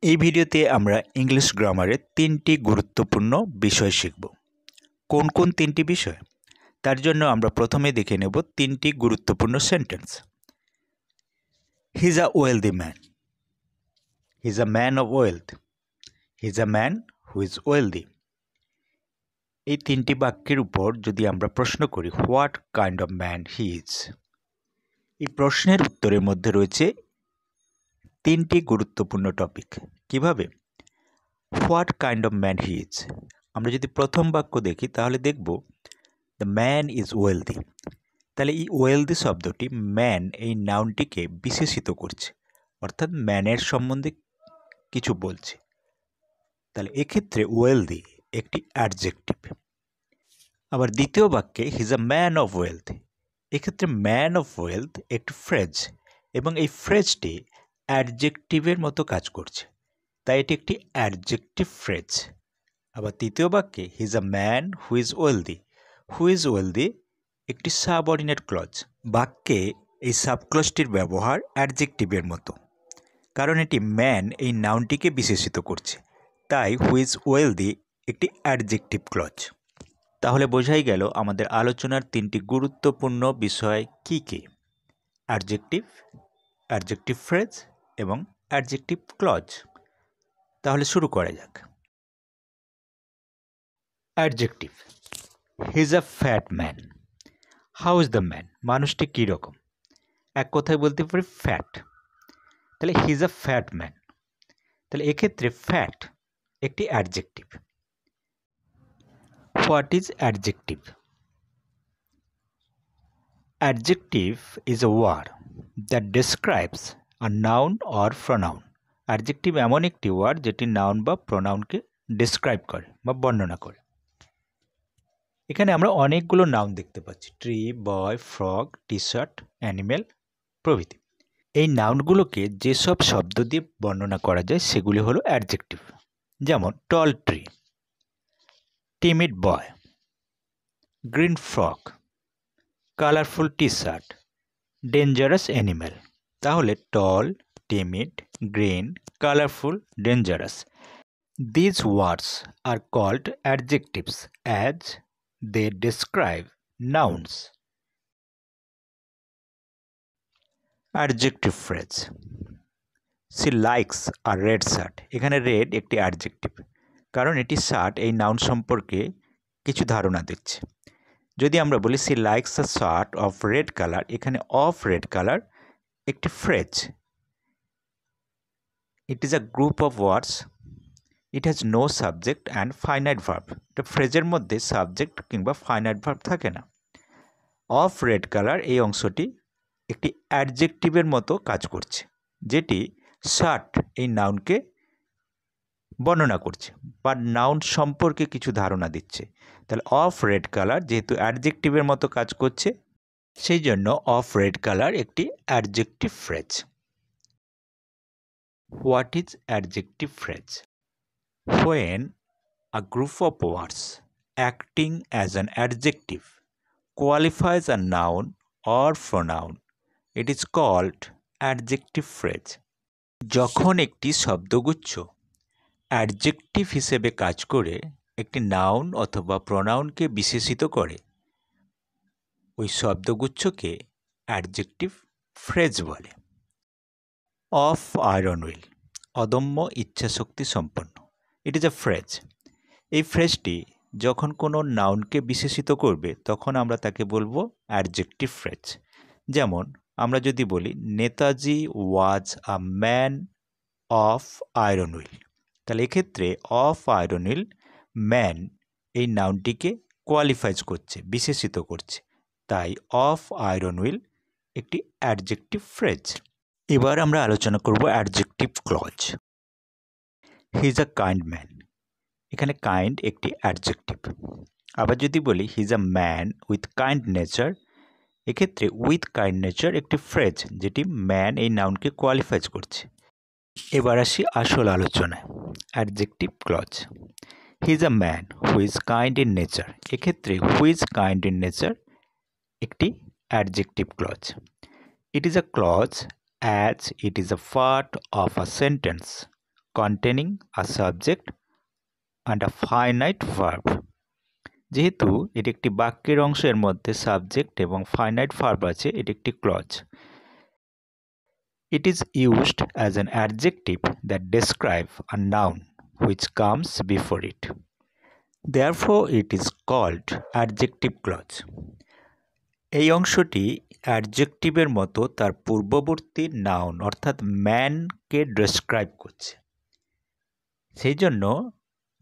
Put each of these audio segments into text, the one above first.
এই ভিডিওতে আমরা ইংলিশ গ্রামারের তিনটি গুরুত্বপূর্ণ বিষয় শিখব। কোন কোন তিনটি বিষয়? তার জন্য আমরা প্রথমে দেখে নেব তিনটি গুরুত্বপূর্ণ sentence. He is a wealthy man. He is a man of wealth. He is a man who is wealthy. এই তিনটি বাক্যের উপর যদি আমরা প্রশ্ন করি what kind of man he is, এই প্রশ্নের উত্তরের মধ্যে রয়েছে তিনটি গুরুত্বপূর্ণ টপিক। কিভাবে? What kind of man he is, আমরা যদি প্রথম বাক্য দেখি তাহলে দেখব দ্য ম্যান ইজ ওয়েলদি। তাহলে এই ওয়েলদি শব্দটি ম্যান এই নাউনটিকে বিশেষিত করছে, অর্থাৎ ম্যানের সম্বন্ধে কিছু বলছে। তাহলে এক্ষেত্রে ওয়েলদি একটি অ্যাডজেক্টিভ। আবার দ্বিতীয় বাক্যে হি is a man of wealth, এক্ষেত্রে ম্যান অফ ওয়েলথ একটি ফ্রেজ এবং এই ফ্রেজটি অ্যাডজেক্টিভের মতো কাজ করছে, তাই এটি একটি অ্যাডজেক্টিভ ফ্রেজ। আবার তৃতীয় বাক্যে হি is a man who is wealthy, who is wealthy একটি সাবঅর্ডিনেট ক্লজ। বাক্যে এই সাবক্লজটির ব্যবহার অ্যাডজেক্টিভের মতো, কারণ এটি ম্যান এই নাউনটিকে বিশেষিত করছে, তাই হু ইজ ওয়েলদি একটি অ্যাডজেক্টিভ ক্লজ। তাহলে বোঝাই গেল আমাদের আলোচনার তিনটি গুরুত্বপূর্ণ বিষয় কি কি: অ্যাডজেক্টিভ, অ্যাডজেক্টিভ ফ্রেজ এবং অ্যাডজেক্টিভ ক্লজ। তাহলে শুরু করা যাক। Adjective, he is a fat man. How is the man, মানুষটি কীরকম? এক কথায় বলতে পারি ফ্যাট। তাহলে he is a fat man, তাহলে এক্ষেত্রে ফ্যাট একটি adjective. What is adjective? Adjective is a word that describes a noun or pronoun. Adjective এমন একটি ওয়ার্ড যেটি নাউন বা প্রোনাউনকে ডেসক্রাইব করে বা বর্ণনা করে। এখানে আমরা অনেকগুলো নাউন দেখতে পাচ্ছি: ট্রি, বয়, ফ্রগ, টি শার্ট, অ্যানিমেল প্রভৃতি। এই নাউনগুলোকে যেসব শব্দ দিয়ে বর্ণনা করা যায় সেগুলি হলো অ্যাডজেক্টিভ। যেমন tall tree, timid boy, green frog, colourful T shirt, dangerous animal. তাহলে tall, timid, green, colourful, dangerous, these words are called adjectives as they describe nouns. Adjective phrase, she likes a red shirt. এখানে red একটি adjective, কারণ এটি shirt এই noun সম্পর্কে কিছু ধারণা দিচ্ছে। যদি আমরা বলি she likes a shirt of red color, এখানে অফ রেড কালার একটি phrase. It is a group of words. It has no subject and finite verb. এটা ফ্রেজের মধ্যে সাবজেক্ট কিংবা ফাইনাইট ভার্ব থাকে না। অফ রেড কালার এই অংশটি একটি অ্যাডজেক্টিভের মতো কাজ করছে, যেটি শার্ট এই নাউনকে বর্ণনা করছে বা নাউন সম্পর্কে কিছু ধারণা দিচ্ছে। তাহলে অফ রেড কালার যেহেতু অ্যাডজেক্টিভের মতো কাজ করছে, সেই জন্য অফ রেড কালার একটি adjective phrase. What is adjective phrase? When a group of words acting as an adjective qualifies a noun or pronoun, it is called adjective phrase. যখন একটি শব্দগুচ্ছ adjective হিসেবে কাজ করে একটি নাউন অথবা প্রোনাউনকে বিশেষিত করে, ওই শব্দগুচ্ছকে অ্যাডজেক্টিভ ফ্রেজ বলে। অফ আয়রন উইল, অদম্য ইচ্ছাশক্তি সম্পন্ন, ইট ইজ আ ফ্রেজ। এই ফ্রেজটি যখন কোনো নাউনকে বিশেষিত করবে তখন আমরা তাকে বলবো অ্যাডজেক্টিভ ফ্রেজ। যেমন আমরা যদি বলি Netaji was a man of iron will, তাহলে এক্ষেত্রে অফ আয়রন উইল ম্যান এই নাউনটিকে কোয়ালিফাইজ করছে, বিশেষিত করছে, তাই অফ আয়রন উইল একটি অ্যাডজেক্টিভ ফ্রেজ। এবার আমরা আলোচনা করব adjective clause. He is a kind man, এখানে কাইন্ড একটি অ্যাডজেক্টিভ। আবার যদি বলি he is a man with kind nature, এক্ষেত্রে উইথ কাইন্ড নেচার একটি ফ্রেজ যেটি ম্যান এই নাউনকে কোয়ালিফাইজ করছে। এবার আসি আসল আলোচনায়। Adjective clause, he is a man who is kind in nature, এক্ষেত্রে who is kind in nature একটি adjective clause. It is a clause as it is a part of a sentence containing a subject and a finite verb. যেহেতু এটি একটি বাক্যের অংশ, এর মধ্যে subject এবং ফাইনাইট ভার্ব আছে, এটি একটি clause. It is used as an adjective that describes a noun which comes before it. Therefore, it is called adjective clause. এই অংশটি অ্যাডজেক্টিভের মতো তার পূর্ববর্তী নাউন অর্থাৎ ম্যানকে ডেসক্রাইব করছে। সেই জন্য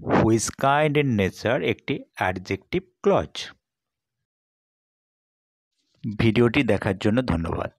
হুইচ কাইন্ড ইন নেচার একটি অ্যাডজেক্টিভ ক্লজ। ভিডিওটি দেখার জন্য ধন্যবাদ।